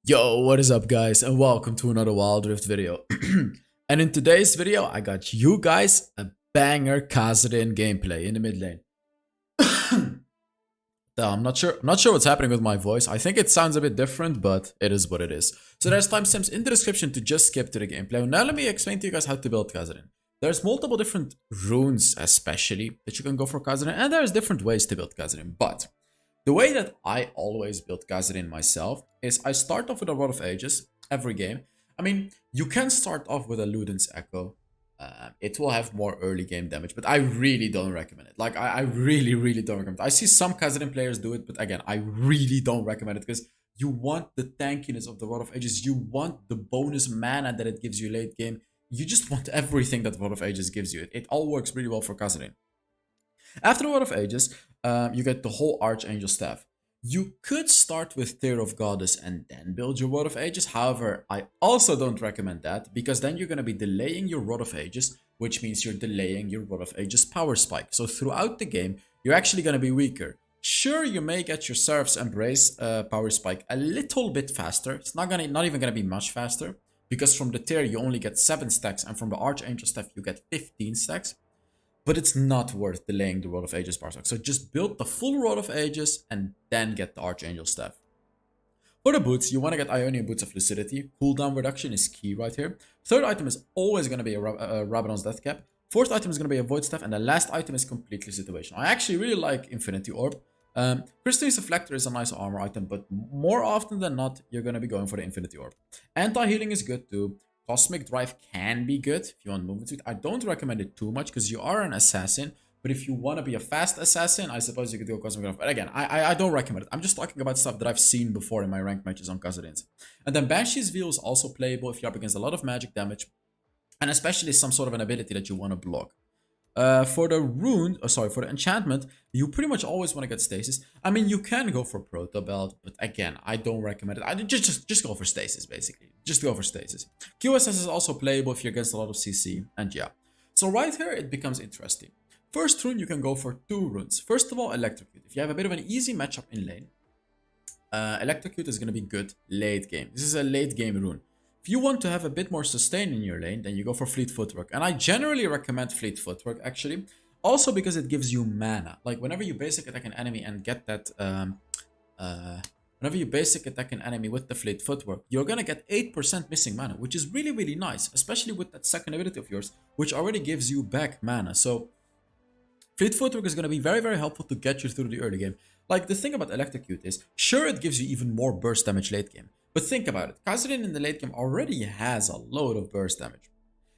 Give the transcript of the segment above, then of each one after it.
Yo, what is up guys and welcome to another Wild Rift video. And in today's video, I got you guys a banger Kassadin gameplay in the mid lane. I'm not sure what's happening with my voice. I think it sounds a bit different, but it is what it is. So there's timestamps in the description to just skip to the gameplay. Now let me explain to you guys how to build Kassadin. There's multiple different runes especially that you can go for Kassadin, and there's different ways to build Kassadin, but the way that I always build Kassadin myself is I start off with a Rod of Ages every game. I mean, you can start off with a Luden's Echo. It will have more early game damage, but I really don't recommend it. Like, I really don't recommend it. I see some Kassadin players do it, but again, I really don't recommend it because you want the tankiness of the Rod of Ages. You want the bonus mana that it gives you late game. You just want everything that Rod of Ages gives you. It all works really well for Kassadin. After the Word of Ages, you get the whole Archangel Staff. You could start with Tear of Goddess and then build your Word of Ages. However, I also don't recommend that because then you're going to be delaying your Rod of Ages, which means you're delaying your Rod of Ages power spike. So throughout the game, you're actually going to be weaker. Sure, you may get your Seraph's Embrace power spike a little bit faster. It's not even going to be much faster because from the Tear you only get 7 stacks and from the Archangel Staff you get 15 stacks. But it's not worth delaying the Rod of Ages power spike. So just build the full Rod of Ages and then get the Archangel Staff. For the boots, you want to get Ionian Boots of Lucidity. Cooldown reduction is key right here. Third item is always going to be a Rabadon's Death Cap. Fourth item is going to be a Void Staff. And the last item is completely situational. I actually really like Infinity Orb. Crystalline Reflector is a nice armor item, but more often than not, you're going to be going for the Infinity Orb. Anti-healing is good too. Cosmic Drive can be good if you want movement speed. I don't recommend it too much because you are an assassin. But if you want to be a fast assassin, I suppose you could go Cosmic Drive. But again, I don't recommend it. I'm just talking about stuff that I've seen before in my ranked matches on Kassadins. And then Banshee's Veil is also playable if you're up against a lot of magic damage. And especially some sort of an ability that you want to block. For the enchantment, you pretty much always want to get stasis. I mean, you can go for Proto Belt, but again, I don't recommend it. Just go for stasis, basically. Just go for stasis. QSS is also playable if you're against a lot of CC, and yeah. So right here, it becomes interesting. First rune, you can go for 2 runes. First of all, Electrocute. If you have a bit of an easy matchup in lane, Electrocute is going to be good late game. This is a late game rune. If you want to have a bit more sustain in your lane, then you go for Fleet Footwork. And I generally recommend Fleet Footwork, actually. Also because it gives you mana. Like, whenever you basic attack an enemy and get that... whenever you basic attack an enemy with the Fleet Footwork, you're gonna get 8% missing mana, which is really nice. Especially with that second ability of yours, which already gives you back mana. So, Fleet Footwork is gonna be very helpful to get you through the early game. Like, the thing about Electrocute is, sure, it gives you even more burst damage late game. But think about it, Kassadin in the late game already has a load of burst damage.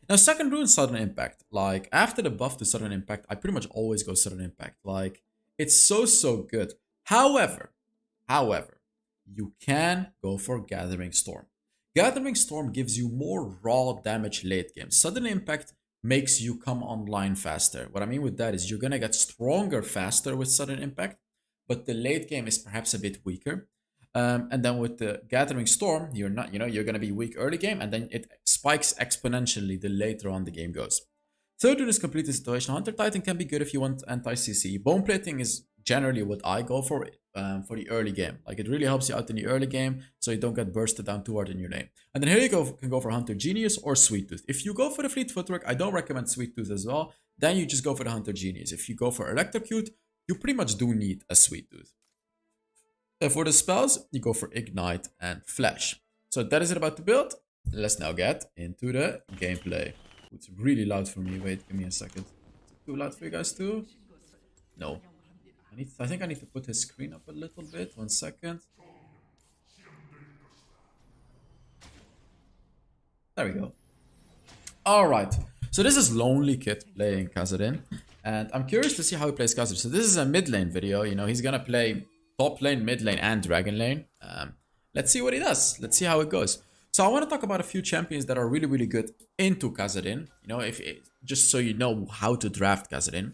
Now, second rune, Sudden Impact. Like, after the buff to Sudden Impact, I pretty much always go Sudden Impact. Like, it's so good. However, you can go for Gathering Storm. Gathering Storm gives you more raw damage late game. Sudden Impact makes you come online faster. What I mean with that is you're gonna get stronger faster with Sudden Impact, but the late game is perhaps a bit weaker. And then with the Gathering Storm, you're going to be weak early game, and then it spikes exponentially the later on the game goes. Third rune is Complete Situation. Hunter Titan can be good if you want anti-CC. Bone Plating is generally what I go for the early game. Like, it really helps you out in the early game, so you don't get bursted down too hard in your lane. And then here you can go for Hunter Genius or Sweet Tooth. If you go for the Fleet Footwork, I don't recommend Sweet Tooth as well. Then you just go for the Hunter Genius. If you go for Electrocute, you pretty much do need a Sweet Tooth. For the spells, you go for Ignite and Flash. So that is it about the build. Let's now get into the gameplay. It's really loud for me. Wait, give me a second. Is it too loud for you guys too? No. I think I need to put his screen up a little bit. 1 second. There we go. Alright. So this is Lonely Kid playing Kassadin. And I'm curious to see how he plays Kassadin. So this is a mid lane video. You know, he's gonna play top lane, mid lane, and dragon lane. Let's see what he does. Let's see how it goes. So I want to talk about a few champions that are really good into Kassadin. You know, just so you know how to draft Kassadin.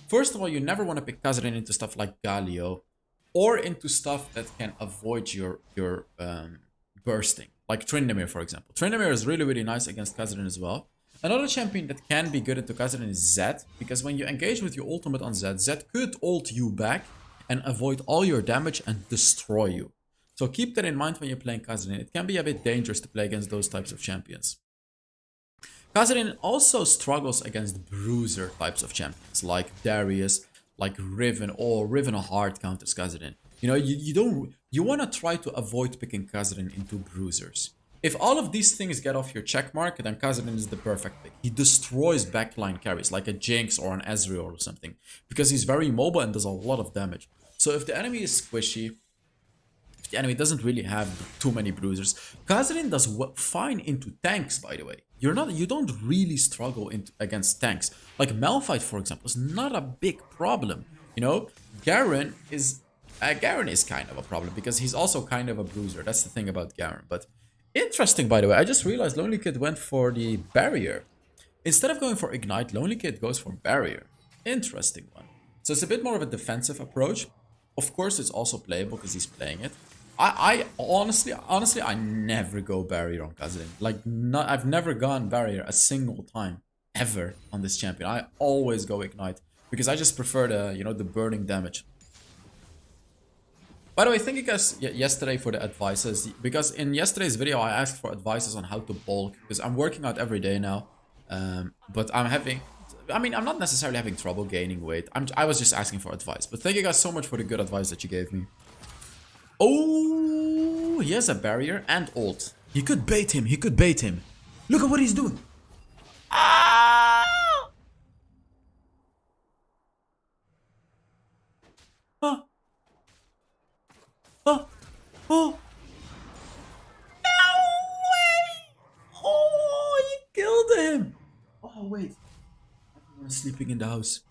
First of all, you never want to pick Kassadin into stuff like Galio, or into stuff that can avoid your bursting, like Tryndamere, for example. Tryndamere is really nice against Kassadin as well. Another champion that can be good into Kassadin is Zed, because when you engage with your ultimate on Zed, Zed could ult you back and avoid all your damage and destroy you. So keep that in mind when you're playing Kassadin. It can be a bit dangerous to play against those types of champions. Kassadin also struggles against bruiser types of champions like Darius, like Riven, or Riven hard counters Kassadin. You know, you want to try to avoid picking Kassadin into bruisers. If all of these things get off your checkmark, then Kassadin is the perfect pick. He destroys backline carries like a Jinx or an Ezreal or something because he's very mobile and does a lot of damage. So if the enemy is squishy, if the enemy doesn't really have too many bruisers, Kassadin does fine into tanks, by the way. You don't really struggle against tanks. Like Malphite, for example, is not a big problem. You know, Garen is kind of a problem because he's also kind of a bruiser. That's the thing about Garen. But interesting, by the way, I just realized Lonely Kid went for the barrier. Instead of going for Ignite, Lonely Kid goes for barrier. Interesting one. So it's a bit more of a defensive approach. Of course, it's also playable because he's playing it. I honestly, I never go barrier on Kassadin. Like, I've never gone barrier a single time ever on this champion. I always go Ignite because I just prefer the, you know, the burning damage. By the way, thank you guys yesterday for the advices, because in yesterday's video I asked for advices on how to bulk, because I'm working out every day now, but I'm not necessarily having trouble gaining weight. I was just asking for advice, but thank you guys so much for the good advice that you gave me. Oh, he has a barrier and ult. He could bait him, Look at what he's doing. Ah! Oh. Oh, oh, no way! Oh, he killed him! Oh, wait. Everyone's sleeping in the house.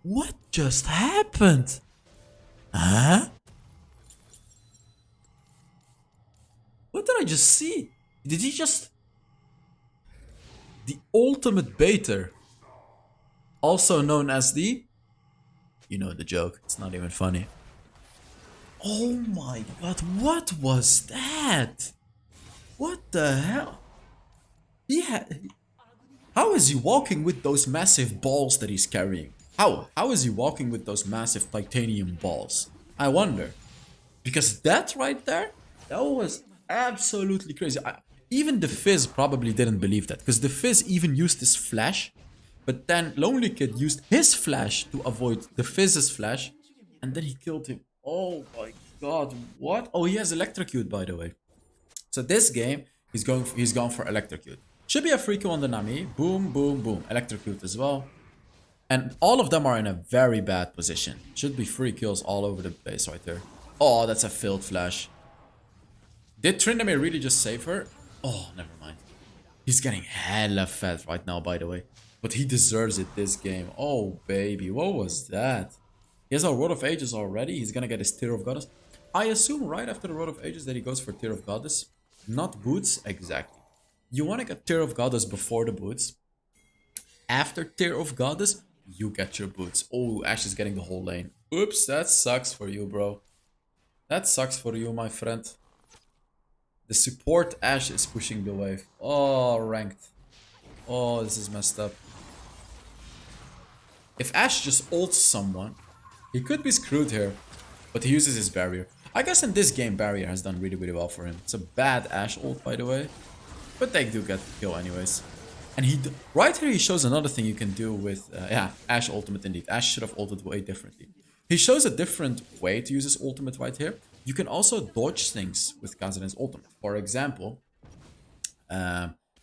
What just happened? Huh? What did I just see? Did he just... The ultimate baiter. Also known as the... You know the joke. It's not even funny. Oh my god, what was that? What the hell? How is he walking with those massive balls that he's carrying? How is he walking with those massive titanium balls? I wonder. Because that right there, that was absolutely crazy. Even the Fizz probably didn't believe that, because the Fizz even used his flash, but then Lonely Kid used his flash to avoid the Fizz's flash, and then he killed him. Oh my god, what? Oh, he has Electrocute, by the way. So this game, he's gone for Electrocute. Should be a free kill on the Nami. Boom, boom, boom. Electrocute as well. And all of them are in a very bad position. Should be free kills all over the place right there. Oh, that's a failed flash. Did Tryndamere really just save her? Oh, never mind. He's getting hella fat right now, by the way. But he deserves it this game. Oh, baby. What was that? He has a Road of Ages already. He's gonna get his Tear of Goddess. I assume right after the Road of Ages that he goes for Tear of Goddess. Not boots, exactly. You want to get Tear of Goddess before the boots. After Tear of Goddess, you get your boots. Oh, Ashe is getting the whole lane. Oops, that sucks for you, bro. That sucks for you, my friend. The support Ashe is pushing the wave. Oh, ranked. Oh, this is messed up. If Ashe just ults someone, he could be screwed here. But he uses his barrier. I guess in this game, barrier has done really, really well for him. It's a bad Ashe ult, by the way. But they do get the kill anyways. And right here he shows another thing you can do with... yeah, Ashe ultimate indeed. Ashe should have ulted way differently. He shows a different way to use his ultimate right here. You can also dodge things with Kassadin's ultimate. For example,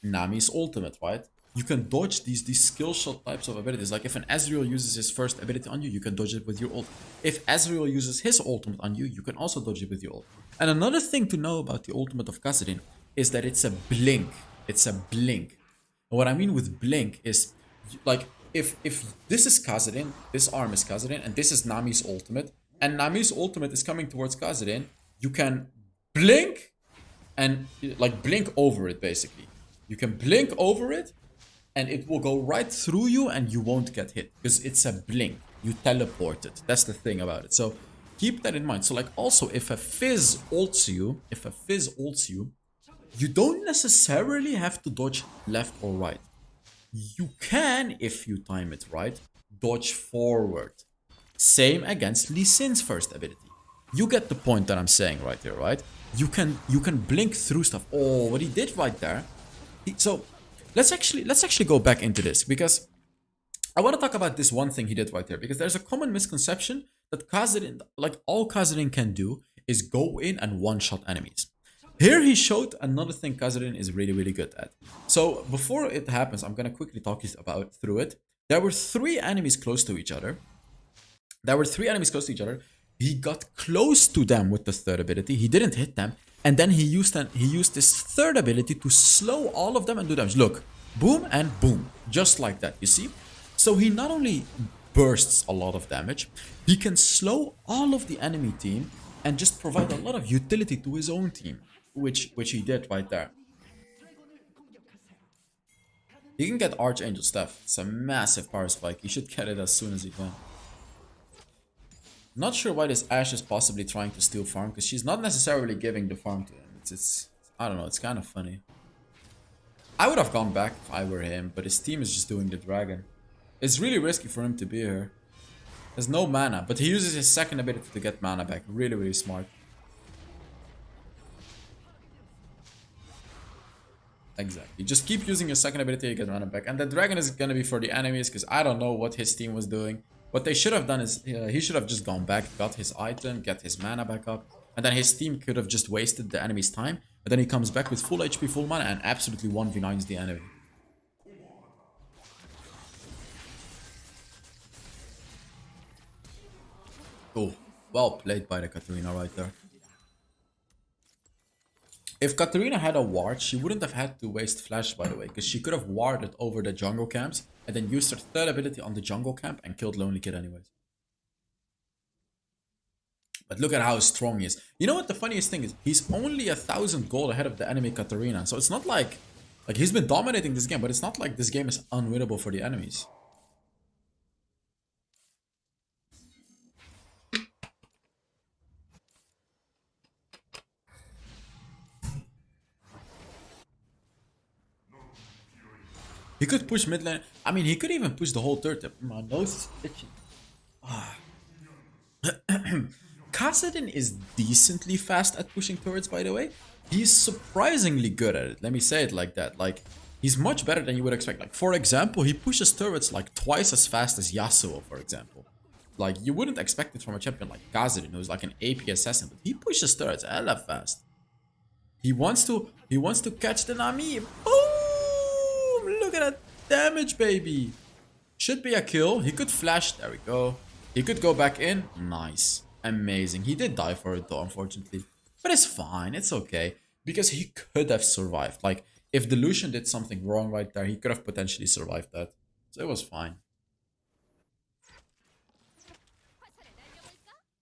Nami's ultimate, right? You can dodge these skill shot types of abilities. Like if an Ezreal uses his first ability on you, you can dodge it with your ult. If Ezreal uses his ultimate on you, you can also dodge it with your ult. And another thing to know about the ultimate of Kassadin is that it's a blink. It's a blink. And what I mean with blink is, like, if this is Kassadin, this arm is Kassadin, and this is Nami's ultimate, and Nami's ultimate is coming towards Kassadin, you can blink and, like, blink over it, basically. You can blink over it, and it will go right through you, and you won't get hit, because it's a blink. You teleport it. That's the thing about it. So keep that in mind. So, like, also, if a Fizz ults you, you don't necessarily have to dodge left or right. You can, if you time it right, dodge forward. Same against Lee Sin's first ability. You get the point that I'm saying right here, right? You can blink through stuff. Oh, what he did right there. So let's actually go back into this because I want to talk about this one thing he did right there because there's a common misconception that Kassadin, like all Kassadin can do, is go in and one-shot enemies. Here he showed another thing Kassadin is really, really good at. So before it happens, I'm gonna quickly talk you about through it. There were three enemies close to each other. He got close to them with the third ability. He didn't hit them, and then he used this third ability to slow all of them and do damage. Look, boom and boom, just like that. You see? So he not only bursts a lot of damage, he can slow all of the enemy team and just provide a lot of utility to his own team, which he did right there. He can get Archangel stuff. It's a massive power spike. You should get it as soon as you can. Not sure why this Ashe is possibly trying to steal farm, because she's not necessarily giving the farm to him. It's I don't know, it's kind of funny. I would have gone back if I were him, but his team is just doing the dragon. It's really risky for him to be here. There's no mana, but he uses his second ability to get mana back. Really, really smart. Exactly. Just keep using your second ability to get mana back. And the dragon is gonna be for the enemies, because I don't know what his team was doing. What they should have done is he should have just gone back, got his item, get his mana back up, and then his team could have just wasted the enemy's time. And then he comes back with full HP, full mana, and absolutely 1v9s the enemy. Oh, well played by the Katarina right there. If Katarina had a ward, she wouldn't have had to waste flash, by the way, because she could have warded over the jungle camps and then used her third ability on the jungle camp and killed Lonely Kid anyways. But look at how strong he is. You know what the funniest thing is? He's only 1,000 gold ahead of the enemy Katarina. So it's not like he's been dominating this game, but it's not like this game is unwinnable for the enemies. He could push mid lane. I mean, he could even push the whole turret. My nose is itchy. Kassadin is decently fast at pushing turrets, by the way. He's surprisingly good at it. Let me say it like that. Like, he's much better than you would expect. Like, for example, he pushes turrets like twice as fast as Yasuo, for example. Like, you wouldn't expect it from a champion like Kassadin, who's like an AP assassin, but he pushes turrets hella fast. He wants to catch the Nami. Boom! Look at that damage, baby. Should be a kill. He could flash. There we go. He could go back in. Nice. Amazing. He did die for it though, unfortunately. But it's fine. It's okay. Because he could have survived. Like, if the Lucian did something wrong right there, he could have potentially survived that. So it was fine.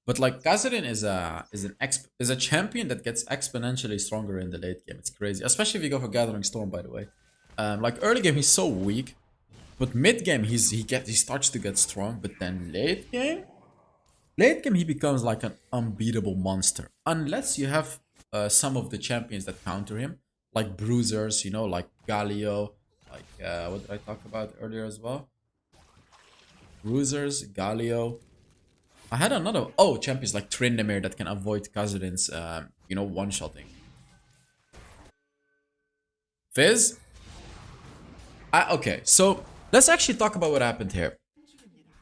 But like, Kassadin is a champion that gets exponentially stronger in the late game. It's crazy. Especially if you go for Gathering Storm, by the way. Like, early game, he's so weak. But mid game, he starts to get strong. But then late game, he becomes like an unbeatable monster. Unless you have some of the champions that counter him, like bruisers, you know, like Galio, like what did I talk about earlier as well? Bruisers, Galio. I had another champions like Tryndamere that can avoid Kassadin's you know, one-shotting. Fizz. Okay, so let's actually talk about what happened here.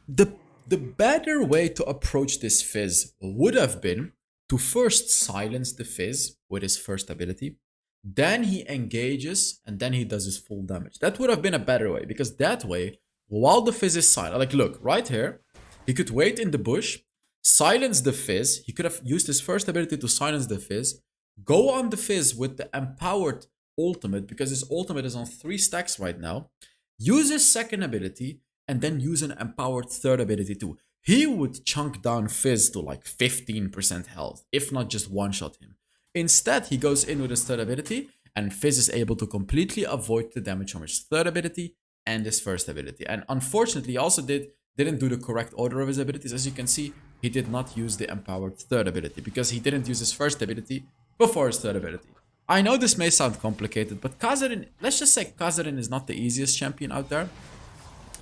The better way to approach this Fizz would have been to first silence the Fizz with his first ability. Then he engages and then he does his full damage. That would have been a better way, because that way, while the Fizz is silent, like look, right here, he could wait in the bush, silence the Fizz. He could have used his first ability to silence the Fizz, go on the Fizz with the empowered ultimate, because his ultimate is on 3 stacks right now, use his second ability, and then use an empowered third ability too. He would chunk down Fizz to like 15% health, if not just one-shot him. Instead, he goes in with his third ability, and Fizz is able to completely avoid the damage from his third ability and his first ability. And unfortunately, he also didn't do the correct order of his abilities. As you can see, he did not use the empowered third ability, because he didn't use his first ability before his third ability. I know this may sound complicated, but Kassadin, let's just say Kassadin is not the easiest champion out there.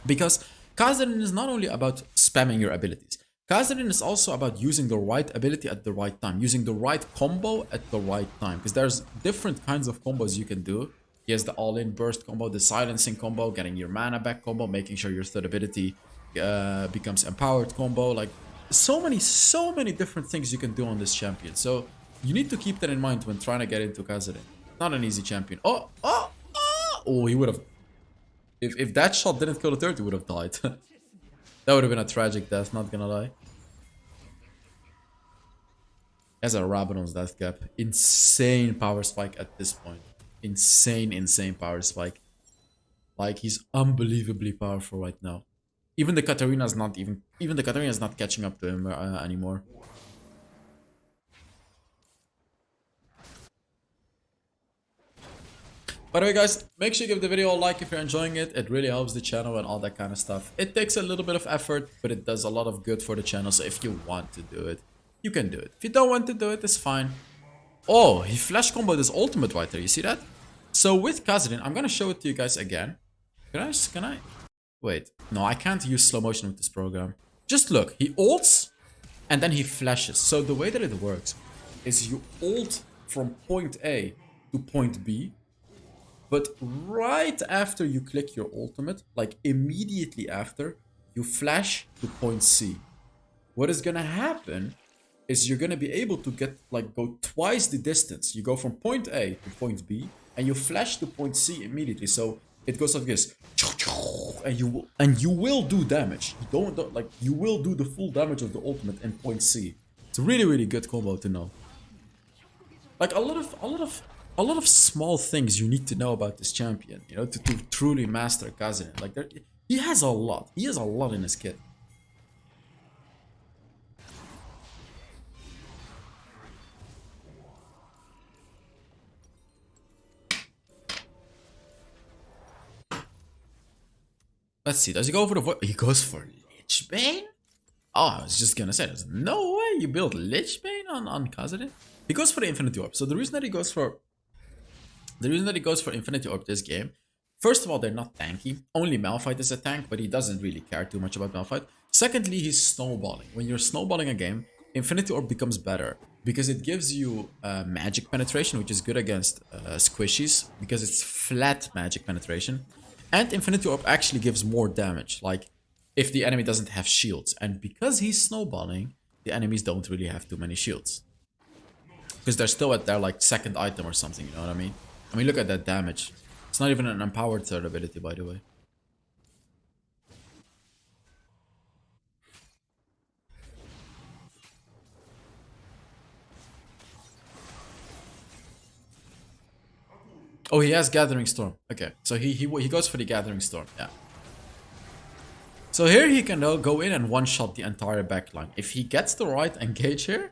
Because Kassadin is not only about spamming your abilities. Kassadin is also about using the right ability at the right time, using the right combo at the right time, because there's different kinds of combos you can do. He has the all-in burst combo, the silencing combo, getting your mana back combo, making sure your third ability becomes empowered combo. Like, so many different things you can do on this champion. So you need to keep that in mind when trying to get into Kassadin. Not an easy champion. Oh, he would have... If that shot didn't kill the third, he would have died. That would have been a tragic death, not gonna lie. Has a Rabadon's death cap. Insane power spike at this point. Insane power spike. Like, he's unbelievably powerful right now. Even the Katarina's not catching up to him anymore. By the way, guys, make sure you give the video a like if you're enjoying it. It really helps the channel and all that kind of stuff. It takes a little bit of effort, but it does a lot of good for the channel. So if you want to do it, you can do it. If you don't want to do it, it's fine. Oh, he flash comboed his ultimate right there. You see that? So with Kassadin, I'm gonna show it to you guys again. Can I? Wait, no, I can't use slow motion with this program. Just look, he ults and then he flashes. So the way that it works is you ult from point A to point B. But right after you click your ultimate, like immediately after, you flash to point C. What is gonna happen is you're gonna be able to go twice the distance. You go from point A to point B, and you flash to point C immediately. So it goes like this, and you will do damage. You will do the full damage of the ultimate in point C. It's a really good combo to know. Like a lot of small things you need to know about this champion, you know, to truly master Kassadin. Like, he has a lot. He has a lot in his kit. Let's see. Does he go for the voice? He goes for Lich Bane? Oh, I was just gonna say, there's no way you build Lich Bane on Kassadin. He goes for the Infinity Orb. So the reason that he goes for Infinity Orb this game, first of all, they're not tanky. Only Malphite is a tank, but he doesn't really care too much about Malphite. Secondly, he's snowballing. When you're snowballing a game, Infinity Orb becomes better because it gives you magic penetration, which is good against squishies because it's flat magic penetration. And Infinity Orb actually gives more damage, like if the enemy doesn't have shields. And because he's snowballing, the enemies don't really have too many shields. Because they're still at their like second item or something, you know what I mean? I mean, look at that damage. It's not even an empowered third ability, by the way. Oh, he has Gathering Storm. Okay, so he goes for the Gathering Storm, yeah. So here he can go in and one-shot the entire backline. If he gets the right engage here,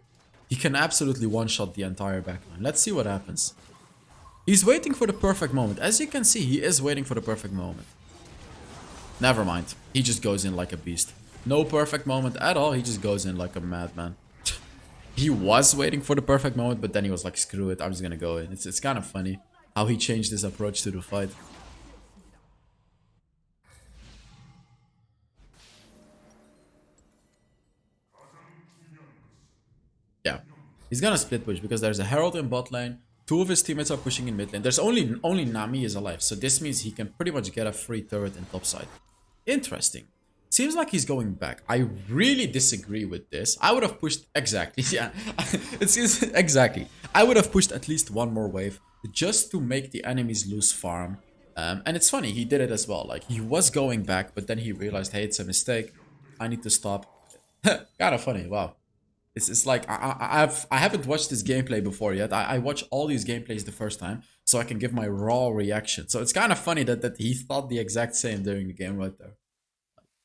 he can absolutely one-shot the entire backline. Let's see what happens. He's waiting for the perfect moment. As you can see, he is waiting for the perfect moment. Never mind. He just goes in like a beast. No perfect moment at all. He just goes in like a madman. He was waiting for the perfect moment, but then he was like, screw it, I'm just gonna go in. It's kind of funny how he changed his approach to the fight. Yeah. He's gonna split push because there's a Herald in bot lane. Two of his teammates are pushing in mid lane. There's only Nami is alive, so this means he can pretty much get a free turret in top side. Interesting. Seems like he's going back. I really disagree with this. I would have pushed exactly. Yeah, it seems exactly. I would have pushed at least one more wave just to make the enemies lose farm. And it's funny, he did it as well. Like, he was going back, but then he realized, hey, it's a mistake. I need to stop. Kind of funny. Wow. It's like I haven't watched this gameplay before yet. I watch all these gameplays the first time, so I can give my raw reaction. So it's kind of funny that he thought the exact same during the game right there.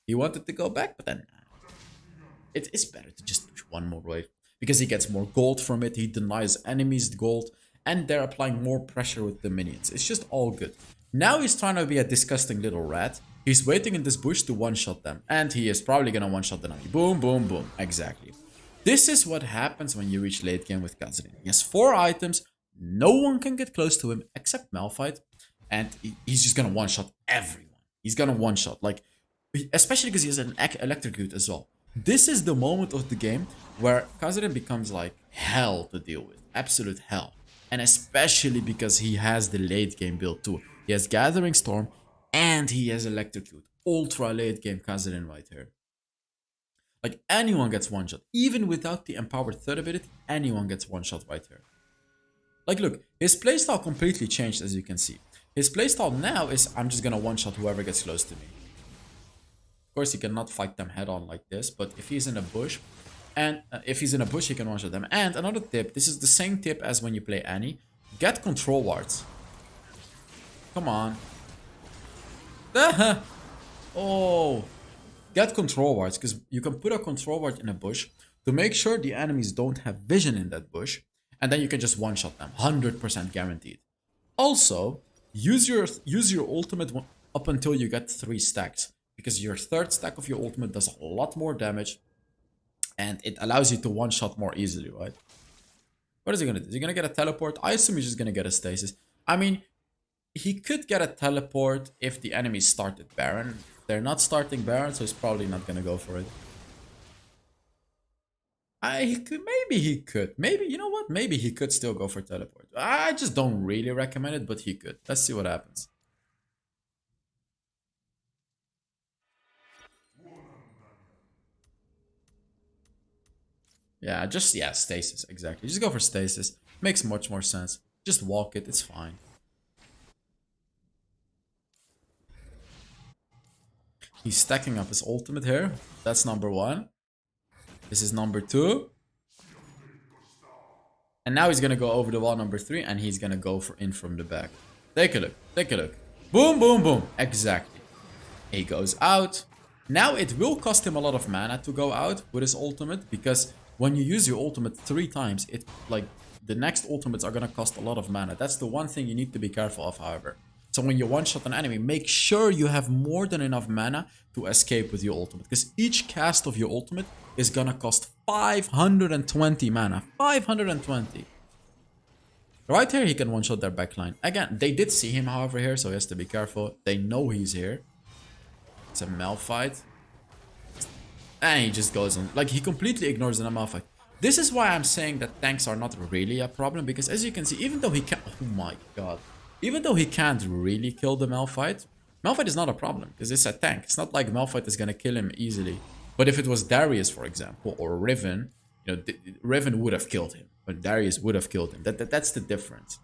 He wanted to go back, but then it's better to just push one more wave because he gets more gold from it. He denies enemies gold, and they're applying more pressure with the minions. It's just all good. Now he's trying to be a disgusting little rat. He's waiting in this bush to one-shot them, and he is probably gonna one-shot the Nami. Boom, boom, boom. Exactly. This is what happens when you reach late game with Kassadin. He has 4 items. No one can get close to him except Malphite, and he's just gonna one-shot everyone. He's gonna one-shot, like, especially because he has an electrocute as well. This is the moment of the game where Kassadin becomes like hell to deal with. Absolute hell. And especially because he has the late game build too. He has Gathering Storm and he has Electrocute. Ultra late game Kassadin right here. Like anyone gets one shot. Even without the empowered third ability, anyone gets one shot right here. Like look, his playstyle completely changed as you can see. His playstyle now is I'm just gonna one shot whoever gets close to me. Of course, he cannot fight them head on like this, but if he's in a bush, and if he's in a bush, he can one shot them. And another tip, this is the same tip as when you play Annie. Get control wards. Come on. Oh. Get control wards, because you can put a control ward in a bush to make sure the enemies don't have vision in that bush, and then you can just one shot them. 100% guaranteed. Also, use your ultimate up until you get 3 stacks, because your third stack of your ultimate does a lot more damage and it allows you to one shot more easily, right? What is he gonna do? Is he gonna get a teleport? I assume he's just gonna get a stasis. I mean, he could get a teleport if the enemies started Baron. They're not starting Baron, so he's probably not gonna go for it. Maybe he could. Maybe, you know what? Maybe he could still go for teleport. I just don't really recommend it, but he could. Let's see what happens. Yeah, stasis, exactly. Just go for stasis. Makes much more sense. Just walk it, it's fine. He's stacking up his ultimate here. That's number 1. This is number 2. And now he's gonna go over the wall number 3 and he's gonna go in from the back. Take a look, take a look. Boom, boom, boom. Exactly. He goes out. Now it will cost him a lot of mana to go out with his ultimate, because when you use your ultimate 3 times, it like the next ultimates are gonna cost a lot of mana. That's the one thing you need to be careful of, however. So when you one-shot an enemy, make sure you have more than enough mana to escape with your ultimate, because each cast of your ultimate is gonna cost 520 mana. 520. Right here, he can one-shot their backline. Again, they did see him, however, here, so he has to be careful. They know he's here. It's a Malphite. And he just goes in. Like, he completely ignores the Malphite. This is why I'm saying that tanks are not really a problem, because as you can see, even though he can't... Oh my god. Even though he can't really kill the Malphite, Malphite is not a problem, because it's a tank. It's not like Malphite is gonna kill him easily. But if it was Darius, for example, or Riven, you know, Riven would have killed him. But Darius would have killed him. That's the difference.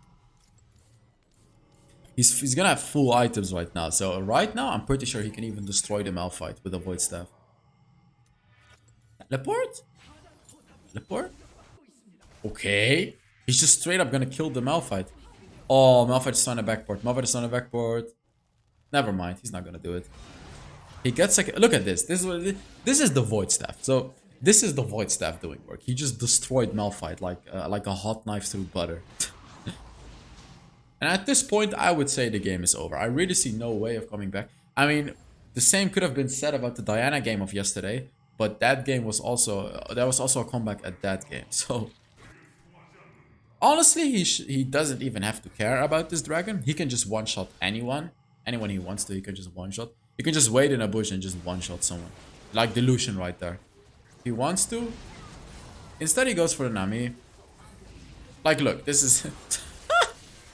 He's gonna have full items right now. So right now, I'm pretty sure he can even destroy the Malphite with a Void Staff. Teleport? Teleport? Okay. He's just straight up gonna kill the Malphite. Oh, Malphite's on a backport. Malphite's on a backport. Never mind. He's not gonna do it. He gets like... Look at this. This is the Void Staff. So this is the Void Staff doing work. He just destroyed Malphite like a hot knife through butter. And at this point, I would say the game is over. I really see no way of coming back. I mean, the same could have been said about the Diana game of yesterday, but that game was also... there was also a comeback at that game. So... honestly, he doesn't even have to care about this dragon. He can just one-shot anyone. Anyone he wants to, he can just one-shot. He can just wait in a bush and just one-shot someone. Like the Lucian right there. If he wants to. Instead, he goes for the Nami. Like, look, this is...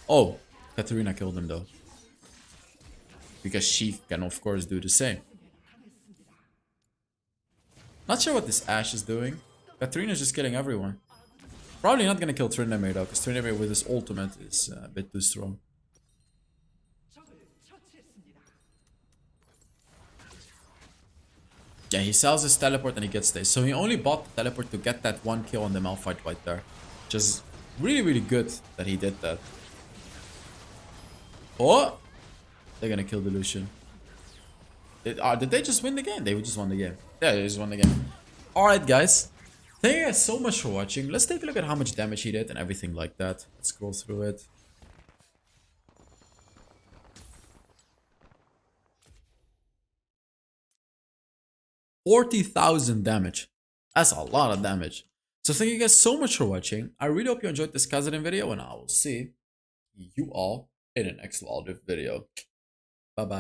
Oh, Katarina killed him though. Because she can, of course, do the same. Not sure what this Ashe is doing. Katarina's just killing everyone. Probably not gonna kill Tryndamere though, because Tryndamere with his ultimate is a bit too strong. Yeah, he sells his teleport and he gets this. So he only bought the teleport to get that 1 kill on the Malphite right there. Which is really, really good that he did that. Oh! They're gonna kill the Lucian. Did they just win the game? They just won the game. Yeah, they just won the game. Alright, guys. Thank you guys so much for watching. Let's take a look at how much damage he did and everything like that. Let's scroll through it. $40,000 damage. That's a lot of damage. So thank you guys so much for watching. I really hope you enjoyed this Kassadin video, and I will see you all in the next HellsDevil video. Bye bye.